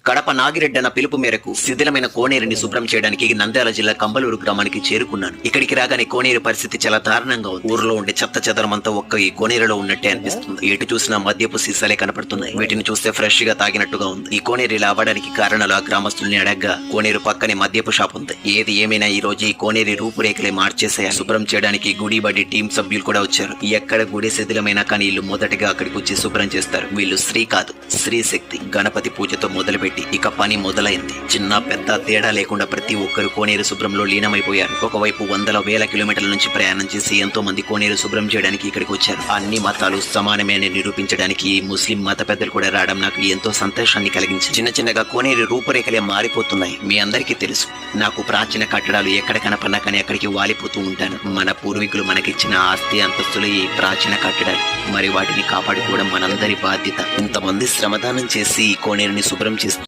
కడప నాగిరెడ్డి అన్న పిలుపు మేరకు శిథిలమైన కోనేరుని శుభ్రం చేయడానికి నంద్యాల జిల్లా కంబలూరు గ్రామానికి చేరుకున్నాను. ఇక్కడికి రాగానే కోనేరు పరిస్థితి చాలా దారుణంగా ఉంది. ఊర్లో ఉండే చెత్త చెదరమంతా ఒక్క ఈ కోనేరులో ఉన్నట్టే అనిపిస్తుంది. ఎటు చూసినా మద్యపు సీసాలే కనపడుతున్నాయి. వీటిని చూస్తే ఫ్రెష్ గా తాగినట్టుగా ఉంది. ఈ కోనేరు ఇలా అవ్వడానికి కారణాలు ఆ గ్రామస్తుల్ని అడగ్గా కోనేరు పక్కనే మద్యపు షాప్ ఉంది. ఏది ఏమైనా ఈ రోజు ఈ కోనేరు రూపురేఖలే మార్చేసేయాలి. శుభ్రం చేయడానికి గుడి బడి టీం సభ్యులు కూడా వచ్చారు. ఎక్కడ గుడి శిథిలమైనా కానీ వీళ్ళు మొదటగా అక్కడికి వచ్చి శుభ్రం చేస్తారు. వీళ్ళు శ్రీ కాదు, శ్రీ శక్తి. గణపతి పూజతో మొదలుపెట్టి ఇక పని మొదలైంది. చిన్న పెద్ద తేడా లేకుండా ప్రతి ఒక్కరు కోనేరు శుభ్రంలో లీనమైపోయారు. ఒకవైపు వందల వేల కిలోమీటర్ల నుంచి ప్రయాణం చేసి ఎంతో మంది కోనేరు శుభ్రం చేయడానికి ఇక్కడికి వచ్చారు. అన్ని మతాలు సమానమే అని నిరూపించడానికి ముస్లిం మత పెద్దలు కూడా రావడం నాకు ఎంతో సంతోషాన్ని కలిగించింది. చిన్న చిన్నగా కోనేరు రూపురేఖలే మారిపోతున్నాయి. మీ అందరికీ తెలుసు, నాకు ప్రాచీన కట్టడాలు ఎక్కడ కనపడినా కానీ అక్కడికి వాలిపోతూ ఉంటాను. మన పూర్వీకులు మనకిచ్చిన ఆస్తి అంతస్తులు ఈ ప్రాచీన కట్టడాలు. మరి వాటిని కాపాడుకోవడం మనందరి బాధ్యత. ఇంతమంది శ్రమదానం చేసి ఈ కోనేరుని శుభ్రం చేస్తారు.